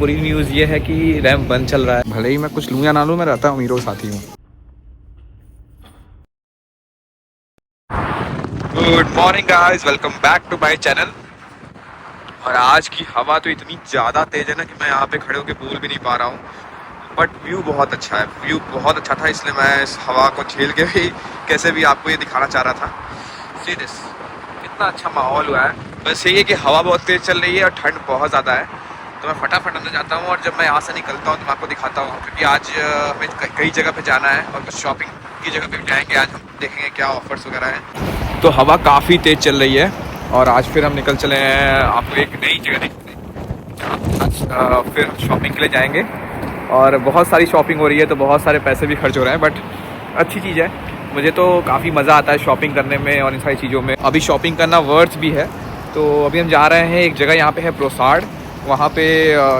बुरी न्यूज़ ये है कि रैम बंद चल रहा है। भले ही मैं कुछ लूँ या ना लूँ, मैं रहता हूँ हीरो साथी हूँ। Good morning guys, welcome back to my channel. और आज की हवा तो इतनी ज़्यादा तेज़ है ना कि मैं यहाँ पे खड़े होकर बोल भी नहीं पा रहा हूँ। बट व्यू बहुत अच्छा है, व्यू बहुत अच्छा था, इसलिए मैं इस हवा को झेल के भी कैसे भी आपको ये दिखाना चाह रहा था। सी दिस, इतना अच्छा माहौल हुआ है। बस यही है कि हवा बहुत तेज़ चल रही है और ठंड बहुत ज़्यादा है, तो मैं फटाफट अंदर जाता हूँ और जब मैं यहाँ से निकलता हूँ तो मैं आपको दिखाता हूँ, क्योंकि आज हमें कई जगह पे जाना है और कुछ शॉपिंग की जगह पे भी जाएंगे। आज हम देखेंगे क्या ऑफर्स वगैरह हैं। तो हवा काफ़ी तेज़ चल रही है और आज फिर हम निकल चले हैं आपको एक नई जगह दिखाने, जहाँ आज फिर शॉपिंग के लिए जाएंगे। और बहुत सारी शॉपिंग हो रही है तो बहुत सारे पैसे भी खर्च हो रहे हैं, बट अच्छी चीज़ है। मुझे तो काफ़ी मज़ा आता है शॉपिंग करने में और इन सारी चीज़ों में। अभी शॉपिंग करना वर्थ भी है। तो अभी हम जा रहे हैं एक जगह, यहाँ पे है प्रोसाड, वहाँ पे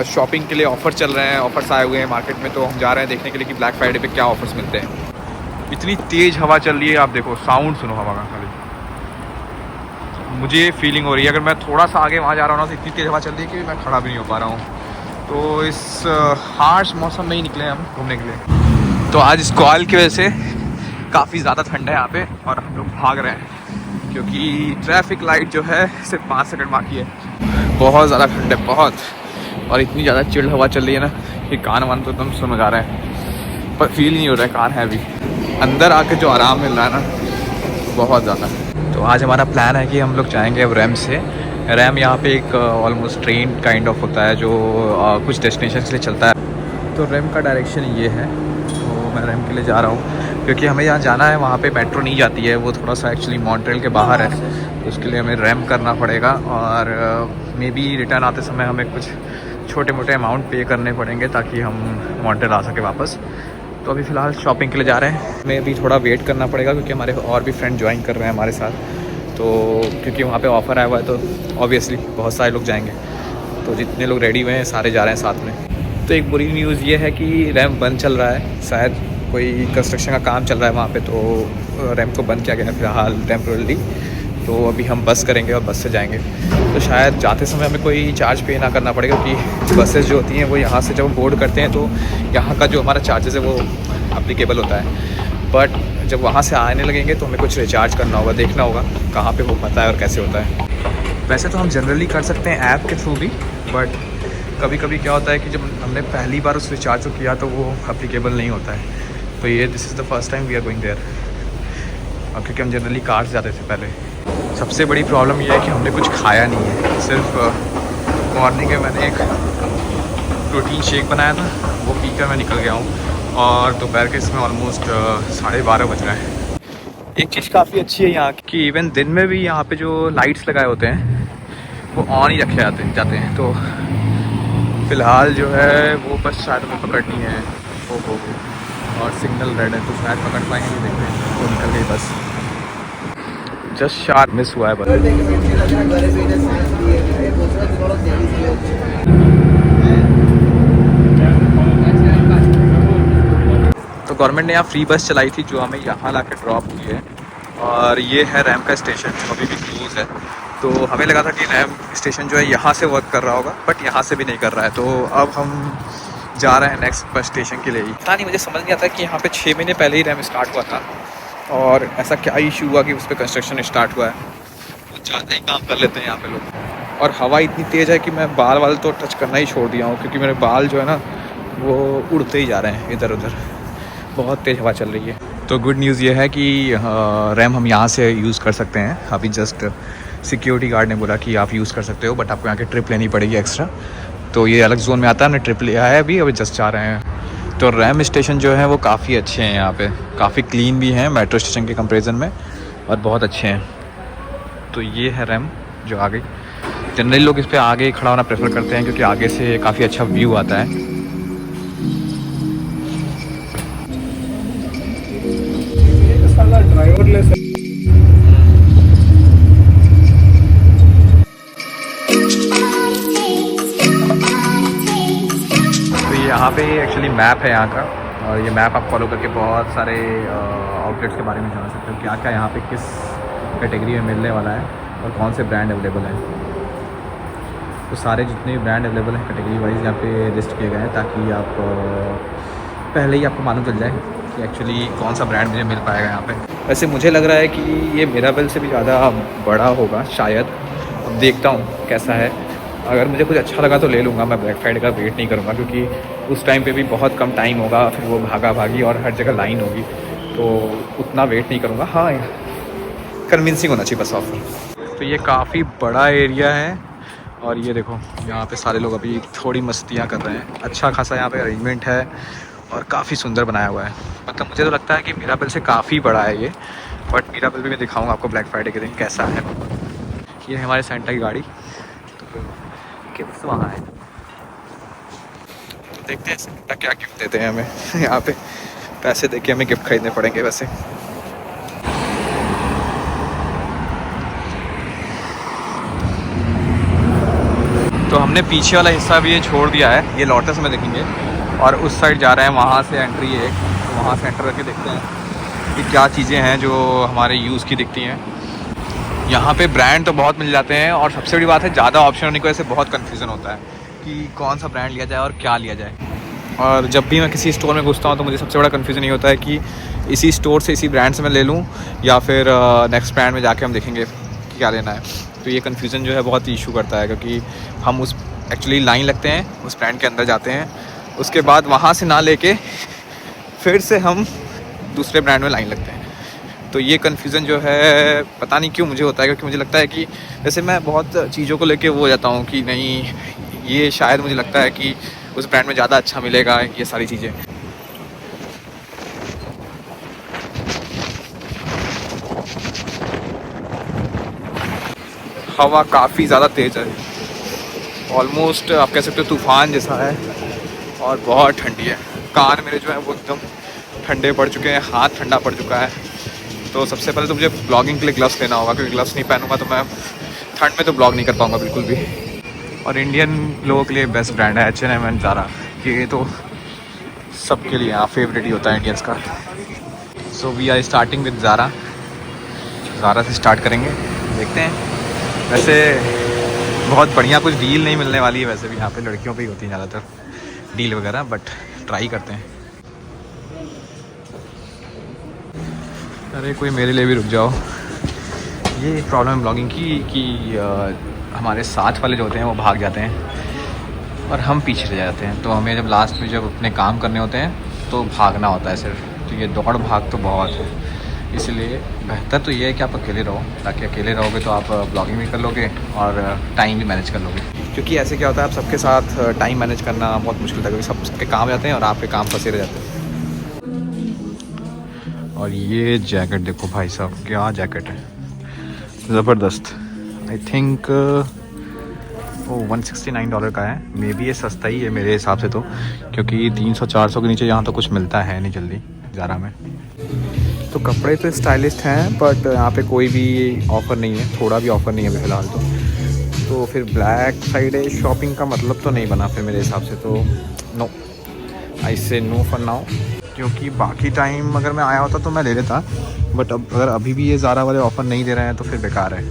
शॉपिंग के लिए ऑफ़र चल रहे हैं, ऑफ़र्स आए हुए हैं मार्केट में। तो हम जा रहे हैं देखने के लिए कि ब्लैक फ्राइडे पे क्या ऑफ़र्स मिलते हैं। इतनी तेज़ हवा चल रही है, आप देखो, साउंड सुनो हवा का खाली। मुझे फीलिंग हो रही है अगर मैं थोड़ा सा आगे वहाँ जा रहा हूँ ना तो इतनी तेज़ हवा चल रही है कि मैं खड़ा भी नहीं हो पा रहा हूँ। तो इस हार्श मौसम में ही निकले हम घूमने के लिए। तो आज स्क्वाल की वजह से काफ़ी ज़्यादा ठंड है यहाँ पे और हम लोग भाग रहे हैं क्योंकि ट्रैफिक लाइट जो है सिर्फ 5 सेकंड बाकी है। बहुत ज़्यादा ठंड है, बहुत। और इतनी ज़्यादा चिल्ड हवा चल रही है ना कि कान वान तो एकदम सुन जा रहा है, पर फील नहीं हो रहा है कान है अभी। अंदर आके जो आराम मिल रहा है ना, बहुत ज़्यादा। तो आज हमारा प्लान है कि हम लोग जाएंगे अब रैम से। रैम यहाँ पे एक ऑलमोस्ट ट्रेन काइंड ऑफ होता है जो कुछ डेस्टिनेशन के लिए चलता है। तो रैम का डायरेक्शन ये है, तो मैं रैम के लिए जा रहा हूँ क्योंकि हमें यहाँ जाना है। वहाँ पे मेट्रो नहीं जाती है, वो थोड़ा सा एक्चुअली मॉन्ट्रियल के बाहर है, तो उसके लिए हमें रैम करना पड़ेगा। और मे बी रिटर्न आते समय हमें कुछ छोटे मोटे अमाउंट पे करने पड़ेंगे ताकि हम मॉन्ट्रियल आ सके वापस। तो अभी फ़िलहाल शॉपिंग के लिए जा रहे हैं। हमें अभी थोड़ा वेट करना पड़ेगा क्योंकि हमारे और भी फ्रेंड ज्वाइन कर रहे हैं हमारे साथ। तो क्योंकि वहाँ पे ऑफ़र आया हुआ है तो ऑब्वियसली बहुत सारे लोग जाएंगे, तो जितने लोग रेडी हुए हैं सारे जा रहे हैं साथ में। तो एक बुरी न्यूज़ ये है कि रैम बंद चल रहा है, शायद कोई कंस्ट्रक्शन का काम चल रहा है वहाँ पे, तो रैम को बंद किया गया है फ़िलहाल टेम्पोरली। तो अभी हम बस करेंगे और बस से जाएंगे। तो शायद जाते समय हमें कोई चार्ज पे ना करना पड़ेगा क्योंकि बसेस जो होती हैं वो यहाँ से जब हम बोर्ड करते हैं तो यहाँ का जो हमारा चार्जेस है वो अप्लीकेबल होता है। बट जब वहाँ से आने लगेंगे तो हमें कुछ रिचार्ज करना होगा, देखना होगा कहाँ पे हो पाता है और कैसे होता है। वैसे तो हम जनरली कर सकते हैं ऐप के थ्रू भी, बट कभी कभी क्या होता है कि जब हमने पहली बार उस रिचार्ज को किया तो वो अप्लीकेबल नहीं होता है। तो ये this is the first time we are going there, और क्योंकि हम जनरली कार से जाते थे पहले। सबसे बड़ी प्रॉब्लम ये है कि हमने कुछ खाया नहीं है। सिर्फ मॉर्निंग में मैंने एक प्रोटीन शेक बनाया था, वो पी कर मैं निकल गया हूँ। और दोपहर के इसमें ऑलमोस्ट 12:30 बज रहे हैं। एक चीज़ काफ़ी अच्छी है यहाँ की कि इवन दिन में भी यहाँ पे जो लाइट्स लगाए होते हैं वो ऑन ही रखे जाते हैं। तो फ़िलहाल जो है वो बस शायद हमें पकड़नी है। हो और सिग्नल रेड है तो शायद पकड़ पाएंगे, देखते हैं। तो निकल गई बस, जस्ट शार्प मिस हुआ है बस। तो गवर्नमेंट ने यहाँ फ्री बस चलाई थी जो हमें यहाँ ला के ड्रॉप की है। और ये है रैम का स्टेशन, अभी भी क्लोज है। तो हमें लगा था कि रैम स्टेशन जो है यहाँ से वर्क कर रहा होगा, बट यहाँ से भी नहीं कर रहा है। तो अब हम जा रहे हैं नेक्स्ट बस स्टेशन के लिए ही। पता नहीं, मुझे समझ नहीं आता कि यहाँ पे 6 महीने पहले ही रैम स्टार्ट हुआ था और ऐसा क्या इशू हुआ कि उस पर कंस्ट्रक्शन स्टार्ट हुआ है। कुछ ज़्यादा ही काम कर लेते हैं यहाँ पे लोग। और हवा इतनी तेज़ है कि मैं बाल तो टच करना ही छोड़ दिया हूँ क्योंकि मेरे बाल जो है ना वो उड़ते ही जा रहे हैं इधर उधर, बहुत तेज़ हवा चल रही है। तो गुड न्यूज़ ये है कि रैम हम यहाँ से यूज़ कर सकते हैं। अभी जस्ट सिक्योरिटी गार्ड ने बोला कि आप यूज़ कर सकते हो, बट आपको यहाँ की ट्रिप लेनी पड़ेगी एक्स्ट्रा। तो ये अलग जोन में आता है, हमने ट्रिप लिया है अभी जस्ट जा रहे हैं। तो रैम स्टेशन जो है वो काफ़ी अच्छे हैं यहाँ पे, काफ़ी क्लीन भी हैं मेट्रो स्टेशन के कंपेरिजन में और बहुत अच्छे हैं। तो ये है रैम जो आगे, जनरली लोग इस पर आगे खड़ा होना प्रेफर करते हैं क्योंकि आगे से काफ़ी अच्छा व्यू आता है। तो यहाँ पे एक्चुअली मैप है यहाँ का, और ये मैप आप फॉलो करके बहुत सारे आउटलेट्स के बारे में जान सकते हो, क्या क्या यहाँ पे किस कैटेगरी में मिलने वाला है और कौन से ब्रांड अवेलेबल है। तो सारे जितने ब्रांड अवेलेबल हैं कैटेगरी वाइज यहाँ पे लिस्ट किए गए हैं, ताकि आप पहले ही आपको मालूम चल जाए कि एक्चुअली कौन सा ब्रांड मुझे मिल पाएगा यहाँ पे। वैसे मुझे लग रहा है कि ये मिराबेल से भी ज़्यादा बड़ा होगा शायद। अब देखता हूँ कैसा है, अगर मुझे कुछ अच्छा लगा तो ले लूँगा। मैं ब्लैक फ्राइडे का वेट नहीं करूँगा, क्योंकि उस टाइम पे भी बहुत कम टाइम होगा, फिर वो भागा भागी और हर जगह लाइन होगी, तो उतना वेट नहीं करूँगा। हाँ, कन्विंसिंग होना चाहिए बस ऑफर। तो ये काफ़ी बड़ा एरिया है और ये देखो यहाँ पे सारे लोग अभी थोड़ी मस्तियाँ कर रहे हैं। अच्छा खासा यहाँ पे अरेंजमेंट है और काफ़ी सुंदर बनाया हुआ है। मतलब मुझे तो लगता है कि मिराबेल से काफ़ी बड़ा है ये, बट मिराबेल भी मैं दिखाऊंगा आपको ब्लैक फ्राइडे के दिन कैसा है। ये है हमारे सेंटा की गाड़ी, तो गिफ्ट वहाँ है, तो देखते हैं सेंटा क्या गिफ्ट देते हैं हमें। यहाँ पे पैसे दे के हमें गिफ्ट खरीदने पड़ेंगे वैसे। तो हमने पीछे वाला हिस्सा भी ये छोड़ दिया है, ये लौटस में देखेंगे, और उस साइड जा रहे हैं, वहाँ से एंट्री है, तो वहाँ से एंटर करके देखते हैं कि क्या चीज़ें हैं जो हमारे यूज़ की दिखती हैं। यहाँ पे ब्रांड तो बहुत मिल जाते हैं, और सबसे बड़ी बात है ज़्यादा ऑप्शन होने की वजह से बहुत कन्फ्यूज़न होता है कि कौन सा ब्रांड लिया जाए और क्या लिया जाए। और जब भी मैं किसी स्टोर में घुसता हूँ तो मुझे सबसे बड़ा कन्फ्यूज़न ये होता है कि इसी स्टोर से इसी ब्रांड से मैं ले लूँ, या फिर नेक्स्ट ब्रांड में जाके हम देखेंगे क्या लेना है। तो ये कन्फ्यूज़न जो है बहुत इशू करता है, क्योंकि हम उस एक्चुअली लाइन लगते हैं, उस ब्रांड के अंदर जाते हैं, उसके बाद वहाँ से ना लेके फिर से हम दूसरे ब्रांड में लाइन लगते हैं। तो ये कन्फ्यूज़न जो है पता नहीं क्यों मुझे होता है, क्योंकि मुझे लगता है कि जैसे मैं बहुत चीज़ों को लेके वो हो जाता हूँ कि नहीं, ये शायद मुझे लगता है कि उस ब्रांड में ज़्यादा अच्छा मिलेगा, ये सारी चीज़ें। हवा काफ़ी ज़्यादा तेज़ है, ऑलमोस्ट आप कह सकते हो तूफ़ान जैसा है, और बहुत ठंडी है। कान मेरे जो है वो एकदम ठंडे पड़ चुके हैं, हाथ ठंडा पड़ चुका है। तो सबसे पहले तो मुझे ब्लॉगिंग के लिए ग्लव्स लेना होगा, क्योंकि ग्लव्स नहीं पहनूंगा तो मैं ठंड में तो ब्लॉग नहीं कर पाऊँगा बिल्कुल भी। और इंडियन लोगों के लिए बेस्ट ब्रांड है H&M एंड ज़ारा, ये तो सबके लिए यहाँ फेवरेट ही होता है इंडियंस का। So we are starting with Zara से स्टार्ट करेंगे, देखते हैं। वैसे बहुत बढ़िया कुछ डील नहीं मिलने वाली है, वैसे भी यहाँ पे लड़कियों पे ही होती है ज़्यादातर डील वगैरह, बट ट्राई करते हैं। अरे कोई मेरे लिए भी रुक जाओ। ये एक प्रॉब्लम है ब्लॉगिंग की कि हमारे साथ वाले जो होते हैं वो भाग जाते हैं और हम पीछे रह जाते हैं। तो हमें जब लास्ट में जब अपने काम करने होते हैं तो भागना होता है सिर्फ। तो ये दौड़ भाग तो बहुत है, इसलिए बेहतर तो ये है कि आप अकेले रहो, ताकि अकेले रहोगे तो आप ब्लॉगिंग भी कर लोगे और टाइम भी मैनेज कर लोगे। क्योंकि ऐसे क्या होता है, आप सबके साथ टाइम मैनेज करना बहुत मुश्किल था, क्योंकि सबके काम जाते हैं और आपके काम फंसे रह जाते हैं। और ये जैकेट देखो भाई साहब, क्या जैकेट है, ज़बरदस्त। आई थिंक $169 का है, मे बी ये सस्ता ही है मेरे हिसाब से तो, क्योंकि 300-400 के नीचे यहाँ तो कुछ मिलता है नहीं जल्दी ज़ारा में। तो कपड़े तो स्टाइलिस्ट हैं, बट यहाँ पे कोई भी ऑफ़र नहीं है, थोड़ा भी ऑफ़र नहीं है अभी फ़िलहाल तो फिर ब्लैक फ्राइडे शॉपिंग का मतलब तो नहीं बना फिर मेरे हिसाब से। तो नो, आई से नो फॉर नाउ। क्योंकि बाकी टाइम अगर मैं आया होता तो मैं ले लेता, बट अब अगर अभी भी ये ज़ारा वाले ऑफ़र नहीं दे रहे हैं तो फिर बेकार है,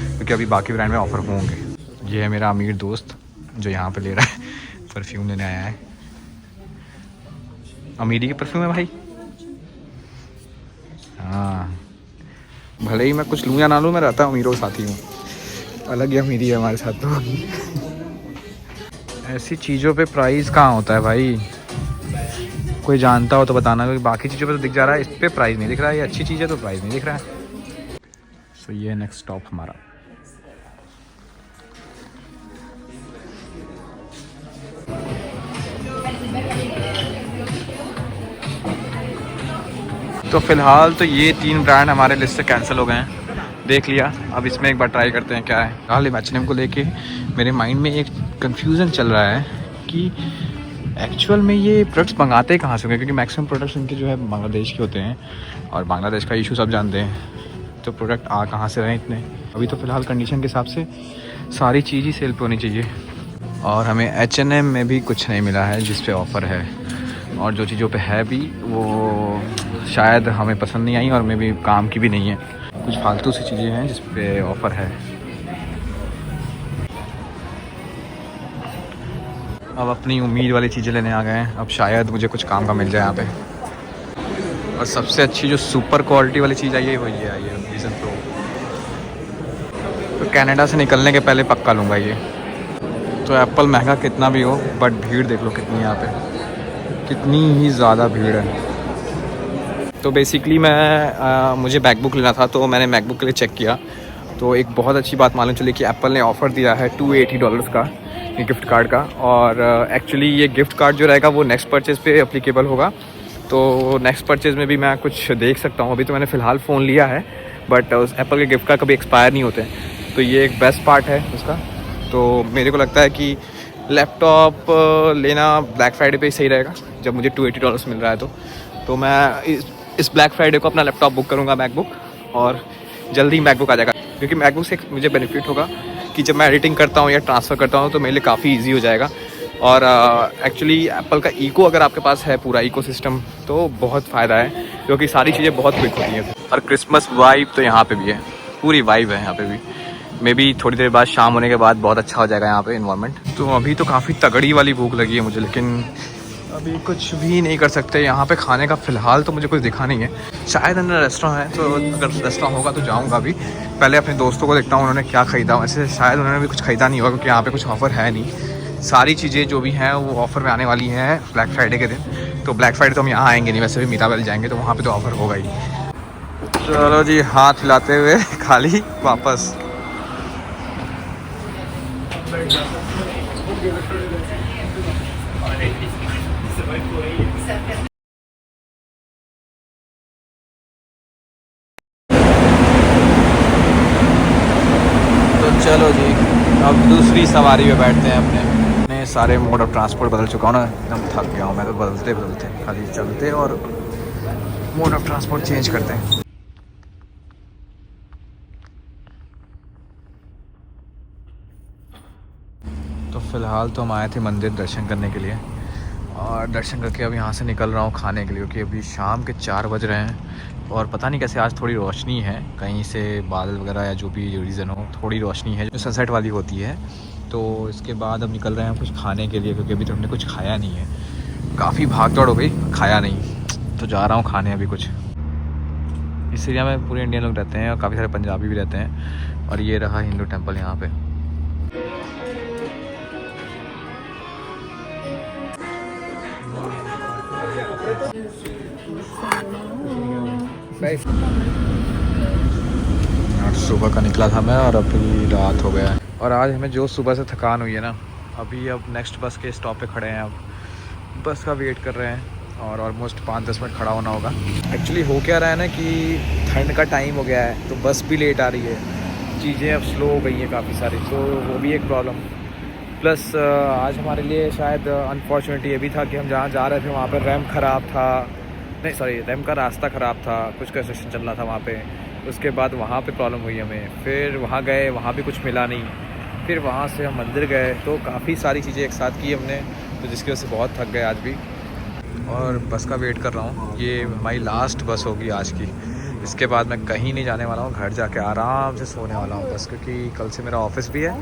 क्योंकि अभी बाकी ब्रांड में ऑफ़र होंगे। ये है मेरा अमीर दोस्त जो यहाँ पे ले रहा है, परफ्यूम लेने आया है। अमीरी की परफ्यूम है भाई। हाँ, भले ही मैं कुछ लूँ या ना लूँ, मैं रहता हूँ अमीरों के साथ ही हूँ, अलग ही अमीरी है हमारे साथ तो। ऐसी चीज़ों पे प्राइस कहाँ होता है भाई, कोई जानता हो तो बताना, क्योंकि बाकी चीज़ों पे तो दिख जा रहा है, इस पे प्राइस नहीं दिख रहा है। ये अच्छी चीज़ है तो प्राइस नहीं दिख रहा है। सो ये नेक्स्ट स्टॉप हमारा। तो फ़िलहाल तो ये 3 ब्रांड हमारे लिस्ट से कैंसिल हो गए हैं, देख लिया। अब इसमें एक बार ट्राई करते हैं क्या है। हाल H&M को लेके मेरे माइंड में एक कन्फ्यूज़न चल रहा है कि एक्चुअल में ये प्रोडक्ट्स मंगाते कहाँ से होंगे, क्योंकि मैक्सिमम प्रोडक्ट्स इनके जो है बांग्लादेश के होते हैं, और बांग्लादेश का इशू सब जानते हैं। तो प्रोडक्ट आ कहाँ से रहे हैं इतने। अभी तो फ़िलहाल कंडीशन के हिसाब से सारी चीज़ ही सेल पे होनी चाहिए, और हमें H&M में भी कुछ नहीं मिला है जिस पे ऑफ़र है, और जो चीज़ों पे है भी वो शायद हमें पसंद नहीं आई, और मे भी काम की भी नहीं है। कुछ फालतू सी चीज़ें हैं जिस पे ऑफ़र है। अब अपनी उम्मीद वाली चीज़ें लेने आ गए हैं। अब शायद मुझे कुछ काम का मिल जाए यहाँ पे। और सबसे अच्छी जो सुपर क्वालिटी वाली चीज़ आई है वही है ये विज़न प्रो। तो कनाडा से निकलने के पहले पक्का लूँगा ये। तो एप्पल महंगा कितना भी हो, बट भीड़ देख लो कितनी है यहाँ पे, कितनी ही ज़्यादा भीड़ है। तो बेसिकली मुझे मैकबुक लेना था, तो मैंने मैकबुक के लिए चेक किया। तो एक बहुत अच्छी बात मालूम चली कि एप्पल ने ऑफ़र दिया है $280 का गिफ्ट कार्ड का। और एक्चुअली ये गिफ्ट कार्ड जो रहेगा वो नेक्स्ट परचेज़ पे अप्लीकेबल होगा। तो नेक्स्ट परचेज़ में भी मैं कुछ देख सकता हूँ। अभी तो मैंने फ़िलहाल फ़ोन लिया है, बट उस एप्पल के गिफ्ट कार्ड कभी एक्सपायर नहीं होते, तो ये एक बेस्ट पार्ट है उसका। तो मेरे को लगता है कि लैपटॉप लेना ब्लैक फ्राइडे पे ही सही रहेगा, जब मुझे $280 मिल रहा है। तो मैं इस ब्लैक फ्राइडे को अपना लैपटॉप बुक करूँगा, मैकबुक, और जल्दी मैकबुक आ जाएगा। क्योंकि मैकबुक से मुझे बेनिफिट होगा कि जब मैं एडिटिंग करता हूँ या ट्रांसफ़र करता हूँ तो मेरे लिए काफ़ी ईजी हो जाएगा। और एक्चुअली एप्पल का इको अगर आपके पास है, पूरा इको सिस्टम, तो बहुत फ़ायदा है, क्योंकि सारी चीज़ें बहुत क्विक होती हैं। और क्रिसमस वाइब तो यहाँ पे भी है, पूरी वाइब है यहाँ पे भी। मे बी थोड़ी देर बाद, शाम होने के बाद बहुत अच्छा हो जाएगा यहाँ पे इन्वायरमेंट। तो अभी तो काफ़ी तगड़ी वाली भूख लगी है मुझे, लेकिन अभी कुछ भी नहीं कर सकते यहाँ पे खाने का। फ़िलहाल तो मुझे कुछ दिखा नहीं है। शायद अंदर रेस्टोरेंट है, तो अगर रेस्टोरेंट होगा तो जाऊँगा। अभी पहले अपने दोस्तों को देखता हूँ उन्होंने क्या ख़रीदा। वैसे शायद उन्होंने भी कुछ ख़रीदा नहीं होगा, क्योंकि यहाँ पे कुछ ऑफ़र है नहीं। सारी चीज़ें जो भी हैं वो ऑफ़र में आने वाली हैं ब्लैक फ्राइडे के दिन। तो ब्लैक फ्राइडे तो हम यहाँ आएंगे नहीं, वैसे भी मीराबेल जाएंगे, तो वहाँ पे तो ऑफ़र होगा ही। चलो जी, हाथ हिलाते हुए खाली वापस। तो चलो जी, अब दूसरी सवारी में बैठते हैं अपने सारे मोड ऑफ ट्रांसपोर्ट बदल चुका हूँ ना, एकदम थक गया हूँ मैं तो। बदलते बदलते खाली चलते और मोड ऑफ ट्रांसपोर्ट चेंज करते हैं। तो फ़िलहाल तो हम आए थे मंदिर दर्शन करने के लिए, और दर्शन करके अब यहाँ से निकल रहा हूँ खाने के लिए, क्योंकि अभी शाम के 4 बज रहे हैं। और पता नहीं कैसे आज थोड़ी रोशनी है, कहीं से बादल वगैरह या जो भी रीज़न हो, थोड़ी रोशनी है जो सनसेट वाली होती है। तो इसके बाद अब निकल रहे हैं कुछ खाने के लिए, क्योंकि अभी तो हमने कुछ खाया नहीं है। काफ़ी भाग दौड़ हो गई, खाया नहीं, तो जा रहा हूँ खाने अभी कुछ। इस एरिया में पूरे इंडियन लोग रहते हैं और काफ़ी सारे पंजाबी भी रहते हैं। और ये रहा हिंदू टेम्पल यहाँ पे। आज सुबह का निकला था मैं, और अभी रात हो गया है। और आज हमें जो सुबह से थकान हुई है ना, अभी अब नेक्स्ट बस के स्टॉप पे खड़े हैं। अब बस का वेट कर रहे हैं, और ऑलमोस्ट 5-10 मिनट खड़ा होना होगा। एक्चुअली हो क्या रहा है ना कि ठंड का टाइम हो गया है, तो बस भी लेट आ रही है, चीज़ें अब स्लो हो गई हैं काफ़ी सारी, तो वो भी एक प्रॉब्लम। प्लस आज हमारे लिए शायद अनफॉर्चुनेटली ये भी था कि हम जहाँ जा रहे थे वहाँ पर रैम्प ख़राब था, नहीं सॉरी, रैम्प का रास्ता ख़राब था, कुछ कंस्ट्रक्शन चल रहा था वहाँ पे। उसके बाद वहाँ पे प्रॉब्लम हुई हमें, फिर वहाँ गए, वहाँ भी कुछ मिला नहीं, फिर वहाँ से हम मंदिर गए। तो काफ़ी सारी चीज़ें एक साथ की हमने, तो जिसकी वजह से बहुत थक गए आज भी। और बस का वेट कर रहा हूँ, ये हमारी लास्ट बस होगी आज की। इसके बाद मैं कहीं नहीं जाने वाला हूँ, घर जाके आराम से सोने वाला हूँ बस, क्योंकि कल से मेरा ऑफिस भी है,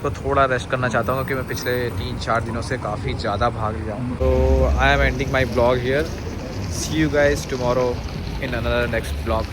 तो थोड़ा रेस्ट करना चाहता हूँ, क्योंकि मैं पिछले 3-4 दिनों से काफ़ी ज़्यादा भाग लिया हूँ। तो I am ending my vlog here. See you guys tomorrow in another next blog.